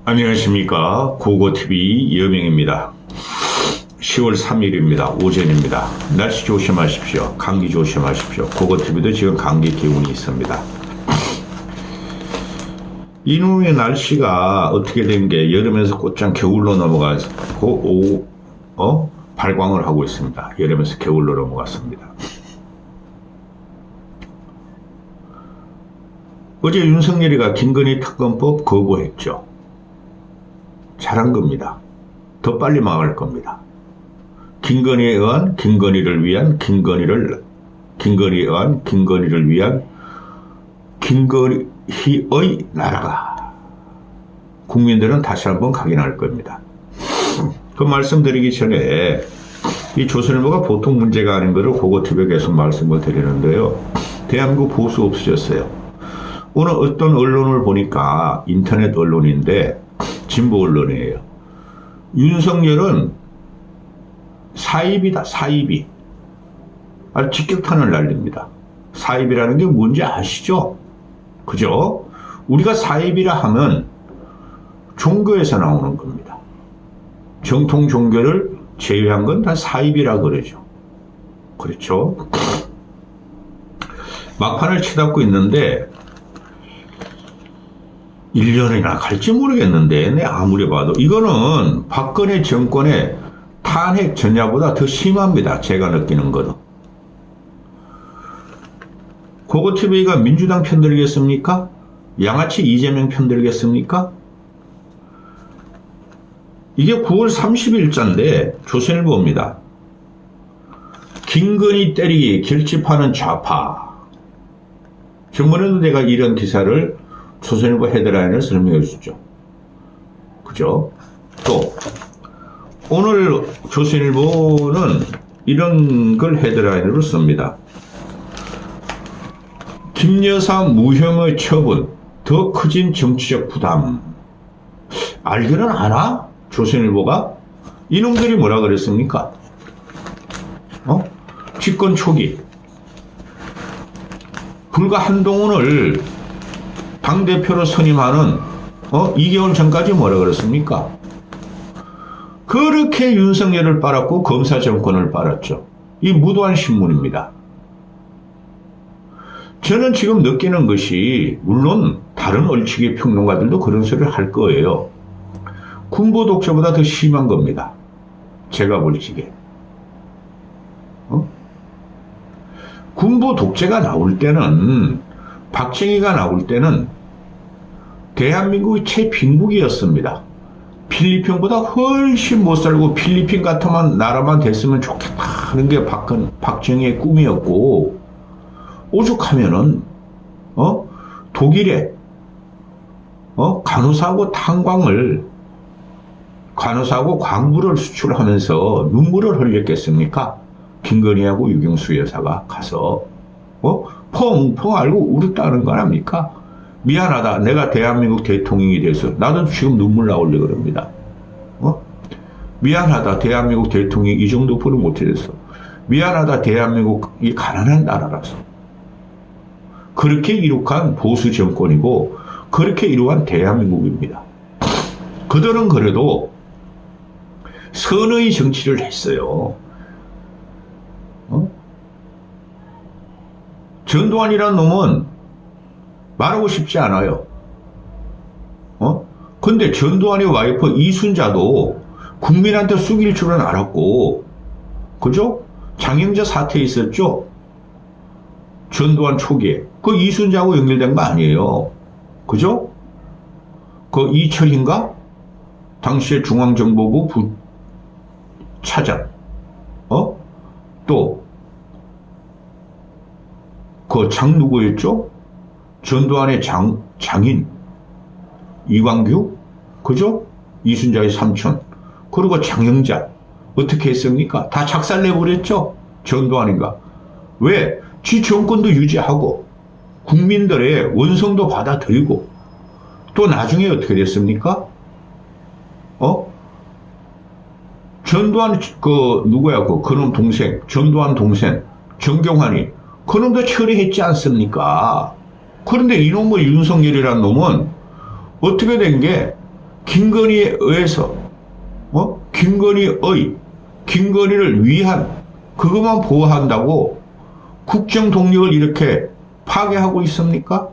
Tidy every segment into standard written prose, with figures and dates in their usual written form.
안녕하십니까. 고고TV 여명입니다. 10월 3일입니다. 오전입니다. 날씨 조심하십시오. 감기 조심하십시오. 고고TV도 지금 감기 기운이 있습니다. 이놈의 날씨가 어떻게 된 게 여름에서 곧장 겨울로 넘어가고 발광을 하고 있습니다. 여름에서 겨울로 넘어갔습니다. 어제 윤석열이가 김건희 특검법 거부했죠. 잘한 겁니다. 더 빨리 막을 겁니다. 김건희에 의한 김건희를 위한 김건희에 의한 김건희를 위한 김건희의 나라가 국민들은 다시 한번 각인할 겁니다. 그 말씀드리기 전에 이 조선일보가 보통 문제가 아닌 것을 고고TV에 계속 말씀을 드리는데요. 대한민국 보수 없어졌어요. 오늘 어떤 언론을 보니까 인터넷 언론인데 진보 언론이에요. 윤석열은 사입이다. 사입이. 아주 직격탄을 날립니다. 사입이라는 게 뭔지 아시죠? 그죠? 우리가 사입이라 하면 종교에서 나오는 겁니다. 정통 종교를 제외한 건 다 사입이라 그러죠. 그렇죠? 막판을 치닫고 있는데 1년이나 갈지 모르겠는데 내 아무리 봐도 이거는 박근혜 정권의 탄핵 전야보다 더 심합니다. 제가 느끼는 것도. 고고TV가 민주당 편들겠습니까? 양아치 이재명 편들겠습니까? 이게 9월 30일자인데 조선일보입니다. 김건희 때리기 결집하는 좌파. 저번에도 내가 이런 기사를 조선일보 헤드라인을 설명해 주죠. 그죠? 또 오늘 조선일보는 이런 걸 헤드라인으로 씁니다. 김여사 무혐의 처분, 더 커진 정치적 부담. 알기는 아나? 조선일보가? 이놈들이 뭐라 그랬습니까? 집권 초기 불과 한동훈을 당대표로 선임하는 2개월 전까지 뭐라 그랬습니까? 그렇게 윤석열을 빨았고 검사 정권을 빨았죠. 이 무도한 신문입니다. 저는 지금 느끼는 것이 물론 다른 얼치기 평론가들도 그런 소리를 할 거예요. 군부 독재보다 더 심한 겁니다. 제가 볼 적에. 군부 독재가 나올 때는 박정희가 나올 때는 대한민국이 최빈국이었습니다. 필리핀보다 훨씬 못 살고 필리핀 같은 나라만 됐으면 좋겠다 하는 게 박정희의 꿈이었고 오죽하면은 독일에 간호사하고 간호사하고 광부를 수출하면서 눈물을 흘렸겠습니까? 김건희하고 유경수 여사가 가서 펑펑 알고 울었다는 거 아닙니까? 미안하다. 내가 대한민국 대통령이 돼서 나도 지금 눈물 나오려고 그럽니다. 미안하다. 대한민국 대통령이 이 정도 벌을 못해서 미안하다. 대한민국이 가난한 나라라서 그렇게 이룩한 보수 정권이고 그렇게 이룩한 대한민국입니다. 그들은 그래도 선의 정치를 했어요. 전두환이라는 놈은 말하고 싶지 않아요. 근데 전두환의 와이프 이순자도 국민한테 숙일 줄은 알았고, 그죠? 장영자 사태 있었죠? 전두환 초기에. 그 이순자하고 연결된 거 아니에요. 그죠? 그 이철인가? 당시에 중앙정보부 차장. 또, 그 장 누구였죠? 전두환의 장인 이광규, 그죠? 이순자의 삼촌, 그리고 장영자 어떻게 했습니까? 다 작살내버렸죠? 전두환인가? 왜? 지 정권도 유지하고 국민들의 원성도 받아들이고 또 나중에 어떻게 됐습니까? 전두환 누구야 그놈 동생 전두환 동생 정경환이 그놈도 처리했지 않습니까? 그런데 이놈의 윤석열이라는 놈은 어떻게 된 게 김건희에 의해서 김건희를 위한 그것만 보호한다고 국정 동력을 이렇게 파괴하고 있습니까?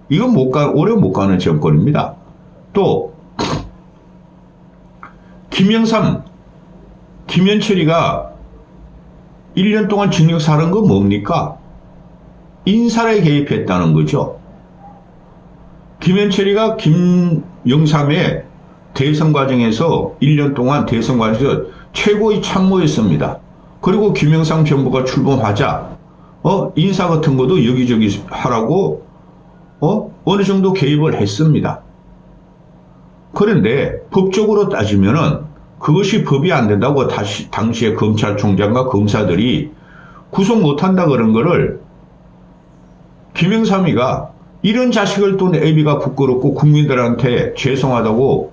이건 오래 못 가는 정권입니다. 또 김영삼, 김현철이가 1년 동안 징역 살은 건 뭡니까? 인사에 개입했다는 거죠. 김현철이가 김영삼의 대선 과정에서 1년 동안 대선 과정에서 최고의 참모였습니다. 그리고 김영삼 정부가 출범하자 인사 같은 것도 여기저기 하라고 어느 정도 개입을 했습니다. 그런데 법적으로 따지면은 그것이 법이 안 된다고 당시에 검찰총장과 검사들이 구속 못한다 그런 거를 김영삼이가 이런 자식을 또 애비가 부끄럽고 국민들한테 죄송하다고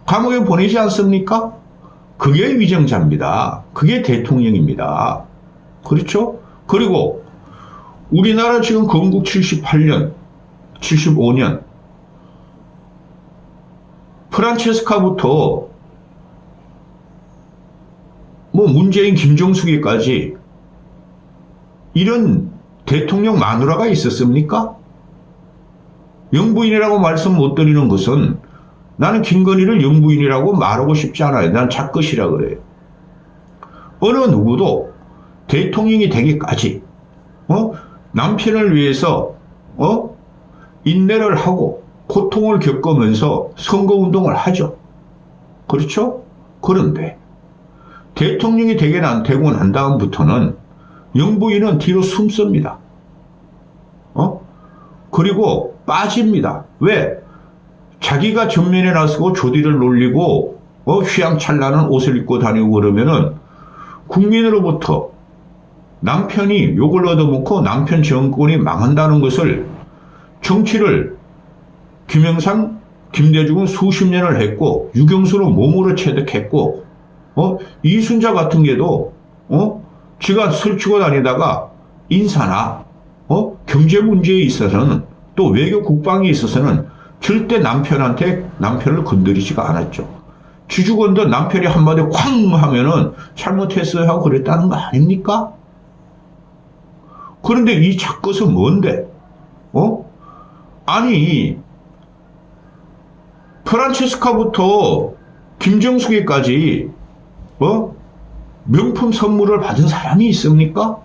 감옥에 보내지 않습니까? 그게 위정자입니다. 그게 대통령입니다. 그렇죠? 그리고 우리나라 지금 건국 78년, 75년 프란체스카부터 문재인, 김정숙이까지 이런 대통령 마누라가 있었습니까? 영부인이라고 말씀 못 드리는 것은 나는 김건희를 영부인이라고 말하고 싶지 않아요. 난 작것이라 그래요. 어느 누구도 대통령이 되기까지 남편을 위해서 인내를 하고 고통을 겪으면서 선거운동을 하죠. 그렇죠? 그런데 대통령이 되고 난 다음부터는 영부인은 뒤로 숨습니다. 그리고 빠집니다. 왜? 자기가 전면에 나서고 조디를 놀리고 휘황찬란한 옷을 입고 다니고 그러면은 국민으로부터 남편이 욕을 얻어먹고 남편 정권이 망한다는 것을 정치를 김영삼, 김대중은 수십 년을 했고 유경수로 몸으로 체득했고 이순자 같은 게도 지가 설치고 다니다가 인사나 경제 문제에 있어서는 또 외교 국방에 있어서는 절대 남편을 건드리지가 않았죠. 지주건도 남편이 한마디 쾅 하면은 잘못했어요 하고 그랬다는 거 아닙니까? 그런데 이 작것은 뭔데? 아니 프란체스카부터 김정숙이까지 명품 선물을 받은 사람이 있습니까?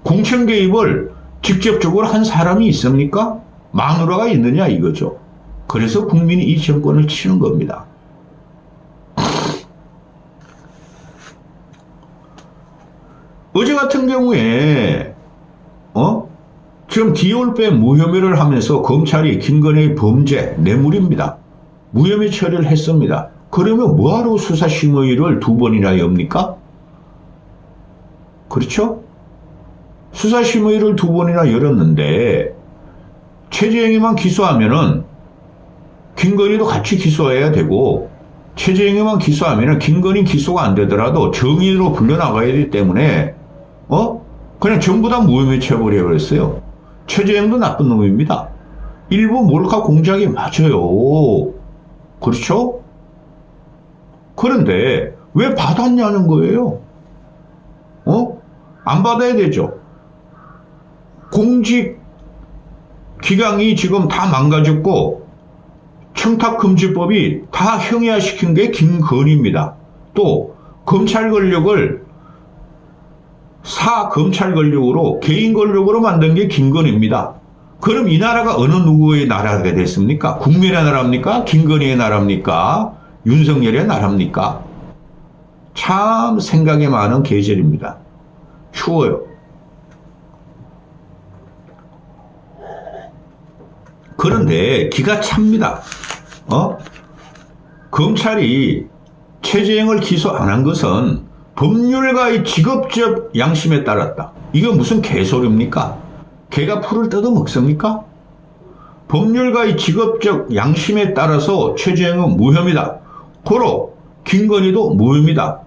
공천 개입을 직접적으로 한 사람이 있습니까? 마누라가 있느냐 이거죠. 그래서 국민이 이 정권을 치는 겁니다. 어제 같은 경우에 지금 디올배 무혐의를 하면서 검찰이 김건희의 범죄 뇌물입니다. 무혐의 처리를 했습니다. 그러면 뭐하러 수사심의를 2번이나 엽니까? 그렇죠? 수사심의를 2번이나 열었는데 최재형이만 기소하면은 김건희도 같이 기소해야 되고 최재형이만 기소하면은 김건희 기소가 안 되더라도 정인으로 불려나가야 되기 때문에 그냥 전부 다 무혐의 처벌해버렸어요. 최재형도 나쁜 놈입니다. 일부 몰카 공작이 맞아요. 그렇죠? 그런데 왜 받았냐는 거예요. 안 받아야 되죠. 공직 기강이 지금 다 망가졌고 청탁금지법이 다 형해화시킨 게 김건희입니다. 또 검찰 권력을 검찰 권력으로 개인 권력으로 만든 게 김건희입니다. 그럼 이 나라가 어느 누구의 나라가 됐습니까? 국민의 나라입니까? 김건희의 나라입니까? 윤석열의 나라입니까? 참 생각이 많은 계절입니다. 추워요. 그런데 기가 찹니다. 검찰이 최재형을 기소 안 한 것은 법률가의 직업적 양심에 따랐다. 이거 무슨 개소리입니까? 개가 풀을 뜯어먹습니까? 법률가의 직업적 양심에 따라서 최재형은 무혐의다. 고로 김건희도 무혐의다.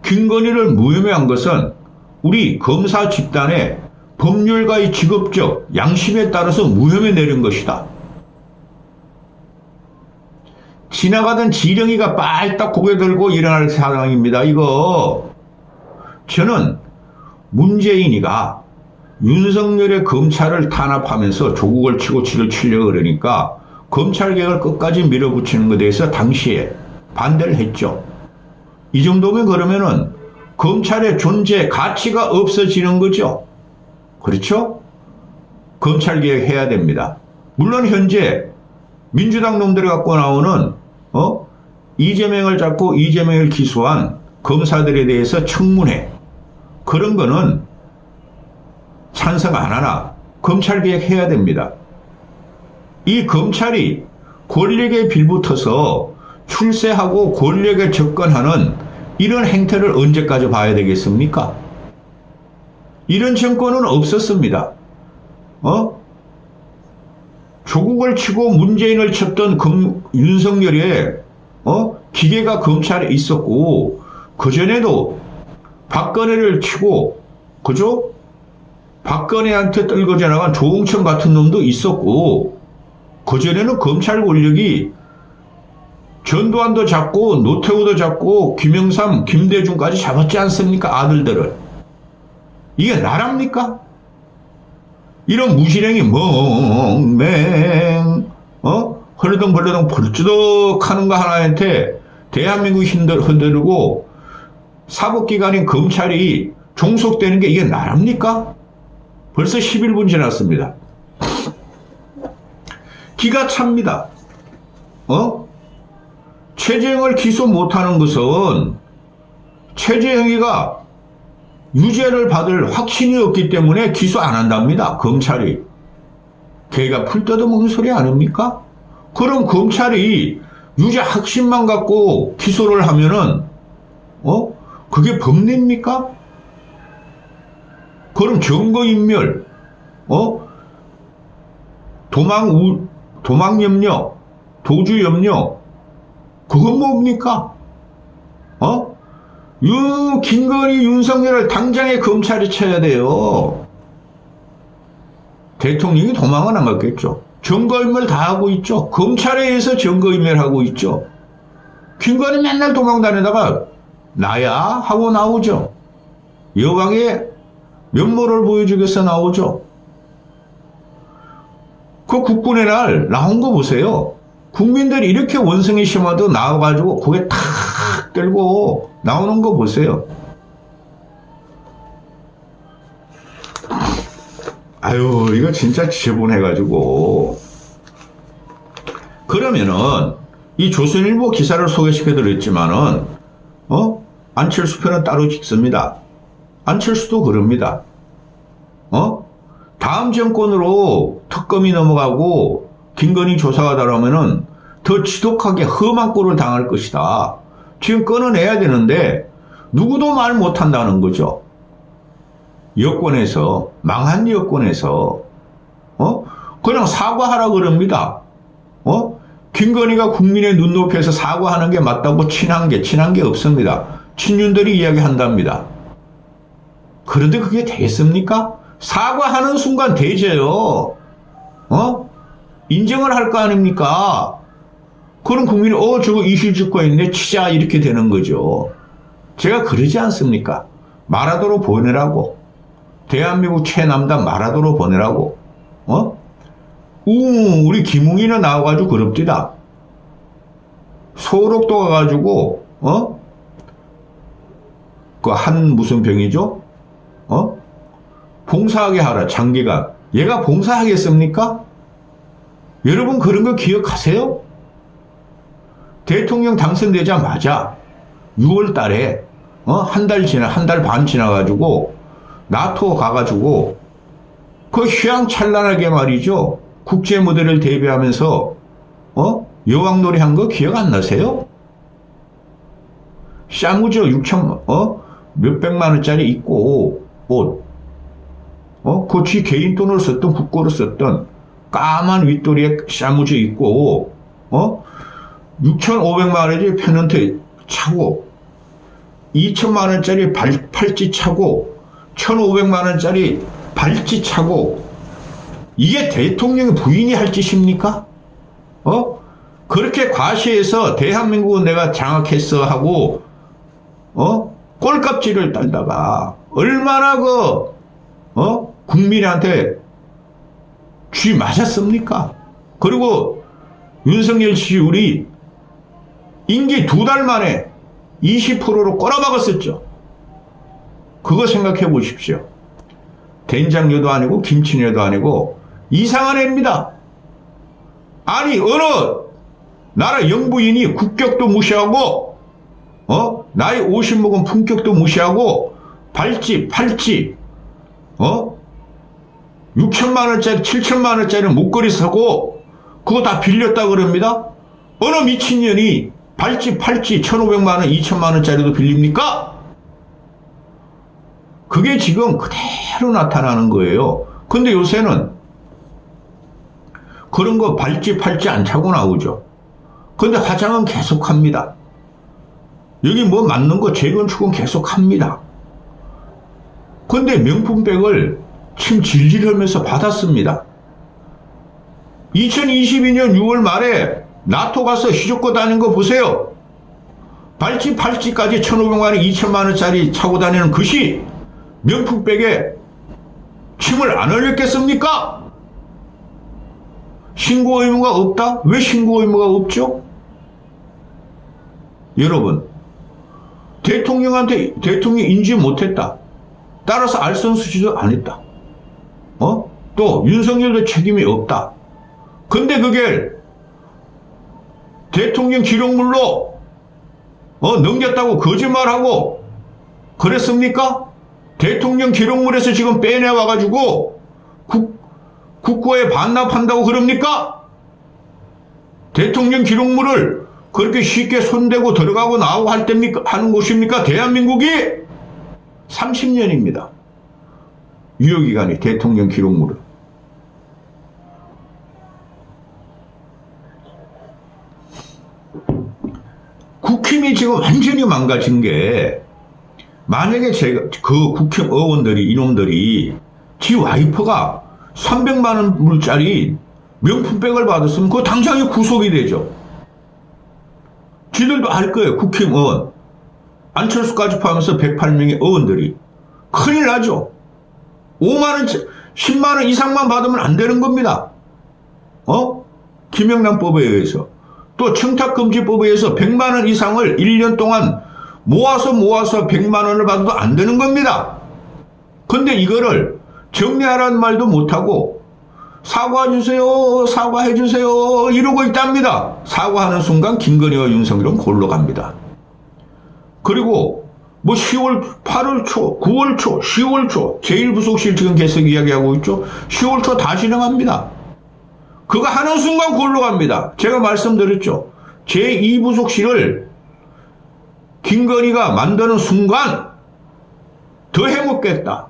김건희를 무혐의한 것은 우리 검사 집단의 법률가의 직업적 양심에 따라서 무혐의 내린 것이다. 지나가던 지렁이가 빨딱 고개 들고 일어날 상황입니다. 이거 저는 문재인이가 윤석열의 검찰을 탄압하면서 조국을 치고 지를 치려고 그러니까 검찰개혁을 끝까지 밀어붙이는 것에 대해서 당시에 반대를 했죠. 이 정도면 그러면은 검찰의 존재 가치가 없어지는 거죠. 그렇죠? 검찰개혁 해야 됩니다. 물론 현재 민주당 놈들이 갖고 나오는 이재명을 잡고 이재명을 기소한 검사들에 대해서 청문회 그런 거는 찬성 안 하나 검찰개혁 해야 됩니다. 이 검찰이 권력에 빌붙어서 출세하고 권력에 접근하는 이런 행태를 언제까지 봐야 되겠습니까? 이런 정권은 없었습니다. 조국을 치고 문재인을 쳤던 윤석열의 기계가 검찰에 있었고 그전에도 박근혜를 치고 그죠? 박근혜한테 떨궈져 나간 조홍천 같은 놈도 있었고 그전에는 검찰 권력이 전두환도 잡고 노태우도 잡고 김영삼, 김대중까지 잡았지 않습니까? 아들들을. 이게 나랍니까? 이런 무시랭이 멍맹 흐르덩 벌주덕 하는 거 하나한테 대한민국 흔들고 사법기관인 검찰이 종속되는 게 이게 나랍니까? 벌써 11분 지났습니다. 기가 찹니다. 최재형을 기소 못하는 것은 최재형이가 유죄를 받을 확신이 없기 때문에 기소 안 한답니다. 검찰이. 걔가 풀 뜯어먹는 소리 아닙니까? 그럼 검찰이 유죄 확신만 갖고 기소를 하면은 그게 법리입니까? 그럼 증거인멸, 도망염려, 도주염려, 그건 뭡니까? 김건희, 윤석열을 당장에 검찰이 쳐야 돼요. 대통령이 도망은 안 갔겠죠. 증거인멸 다 하고 있죠. 검찰에 의해서 증거인멸하고 있죠. 김건희 맨날 도망 다니다가 나야 하고 나오죠. 여왕의 면모를 보여주겠어 나오죠. 그 국군의 날 나온 거 보세요. 국민들이 이렇게 원성이 심어도 나와가지고 고개 탁 들고 나오는 거 보세요. 아유, 이거 진짜 지저분해가지고. 그러면은 이 조선일보 기사를 소개시켜드렸지만은 안철수 편은 따로 찍습니다. 안철수도 그럽니다. 다음 정권으로 특검이 넘어가고 김건희 조사가 나오면은 더 지독하게 험한 꼴을 당할 것이다. 지금 끊어내야 되는데 누구도 말 못한다는 거죠. 여권에서, 망한 여권에서 그냥 사과하라 그럽니다. 김건희가 국민의 눈높이에서 사과하는 게 맞다고 친한 게 없습니다. 친윤들이 이야기한답니다. 그런데 그게 되겠습니까? 사과하는 순간 되져요. 인정을 할 거 아닙니까? 그럼 국민이 저거 이실직고 있네 치자 이렇게 되는 거죠. 제가 그러지 않습니까? 마라도로 보내라고. 대한민국 최남단 마라도로 보내라고. 우리 김웅이는 나와가지고 그럽디다. 소록도 가가지고 그 한 무슨 병이죠? 봉사하게 하라 장기간. 얘가 봉사하겠습니까? 여러분 그런 거 기억하세요? 대통령 당선되자마자 6월 달에 한 달 반 지나가지고 나토 가가지고 그 휘황찬란하게 말이죠. 국제 무대를 대비하면서 여왕놀이 한 거 기억 안 나세요? 샤무저 6천 몇백만 원짜리 입고 옷 그 지 개인 돈으로 썼던 국고로 썼던 까만 윗도리에 샤무저 입고 6,500만 원짜리 페넌트 차고 2천만 원짜리 팔찌 차고 1,500만 원짜리 발찌 차고 이게 대통령의 부인이 할 짓입니까? 그렇게 과시해서 대한민국은 내가 장악했어 하고 꼴값지를 떨다가 얼마나 국민한테 쥐 맞았습니까? 그리고 윤석열 지지율이 임기 2달 만에 20%로 꼬라박았었죠. 그거 생각해 보십시오. 된장녀도 아니고 김치녀도 아니고 이상한 애입니다. 아니 어느 나라 영부인이 국격도 무시하고 나이 50 먹은 품격도 무시하고 발찌 팔찌 6천만 원짜리 7천만 원짜리 목걸이 사고 그거 다 빌렸다 그럽니다. 어느 미친년이 발찌 팔찌 1,500만 원 2천만 원짜리도 빌립니까? 그게 지금 그대로 나타나는 거예요. 근데 요새는 그런 거 발찌 팔찌 안 차고 나오죠. 근데 화장은 계속합니다. 여기 뭐 맞는 거 재건축은 계속합니다. 근데 명품백을 침 질질 흘면서 받았습니다. 2022년 6월 말에 나토 가서 휘젓고 다닌 거 보세요. 발찌 팔찌까지 1,500만 원 2천만 원짜리 차고 다니는 것이 명품백에 침을 안 흘렸겠습니까? 신고 의무가 없다? 왜 신고 의무가 없죠? 여러분, 대통령한테 대통령이 인지 못했다. 따라서 알선수지도 안 했다. 또 윤석열도 책임이 없다. 근데 그게 대통령 기록물로 넘겼다고 거짓말하고 그랬습니까? 대통령 기록물에서 지금 빼내와가지고 국고에 반납한다고 그럽니까? 대통령 기록물을 그렇게 쉽게 손대고 들어가고 나오고 할 때입니까? 하는 곳입니까? 대한민국이 30년입니다. 유효기간이 대통령 기록물을. 국힘이 지금 완전히 망가진 게 만약에 제가 그 국힘 의원들이 이놈들이 지 와이프가 300만 원 물짜리 명품백을 받았으면 그거 당장에 구속이 되죠. 지들도 알 거예요. 국힘 의원. 안철수까지 포함해서 108명의 의원들이. 큰일 나죠. 5만 원, 10만 원 이상만 받으면 안 되는 겁니다. 김영란법에 의해서. 또 청탁금지법에 의해서 100만 원 이상을 1년 동안 모아서 100만 원을 받아도 안 되는 겁니다. 근데 이거를 정리하라는 말도 못하고 사과해주세요, 사과해주세요 이러고 있답니다. 사과하는 순간 김건희와 윤석열은 골로 갑니다. 그리고 뭐 10월, 8월 초, 9월 초, 10월 초 제1부속실 지금 계속 이야기하고 있죠. 10월 초 다 진행합니다. 그거 하는 순간 골로 갑니다. 제가 말씀드렸죠. 제2부속실을 김건희가 만드는 순간 더 해먹겠다.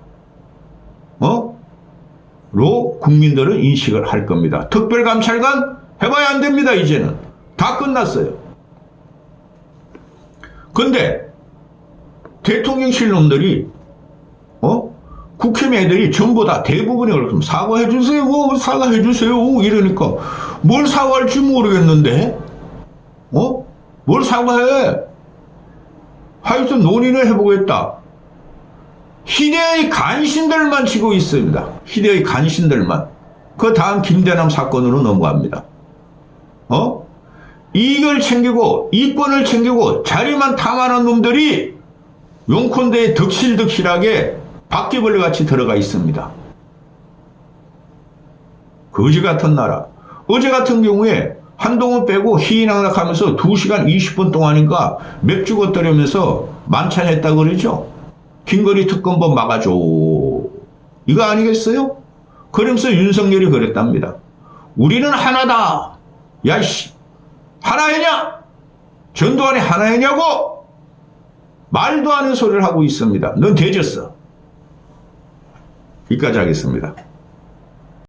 로 국민들은 인식을 할 겁니다. 특별감찰관 해봐야 안 됩니다. 이제는 다 끝났어요. 근데 대통령실 놈들이 국힘 애들이 전부 다 대부분이 그렇습니다. 사과해주세요, 사과해주세요 이러니까 뭘 사과할지 모르겠는데 뭘 사과해. 하여튼 논의를 해보겠다. 희대의 간신들만 치고 있습니다. 희대의 간신들만. 그 다음 김대남 사건으로 넘어갑니다. 이익을 챙기고 이권을 챙기고 자리만 탐하는 놈들이 용콘대에 덕실덕실하게 바퀴벌레같이 들어가 있습니다. 거지 같은 나라. 어제 같은 경우에 한동훈 빼고 희희낙낙하면서 2시간 20분 동안인가 맥주 걷더려면서 만찬했다 그러죠. 김건희 특검법 막아줘. 이거 아니겠어요? 그러면서 윤석열이 그랬답니다. 우리는 하나다. 야이씨, 하나이냐? 전두환이 하나이냐고? 말도 안 하는 소리를 하고 있습니다. 넌 돼졌어. 여기까지 하겠습니다.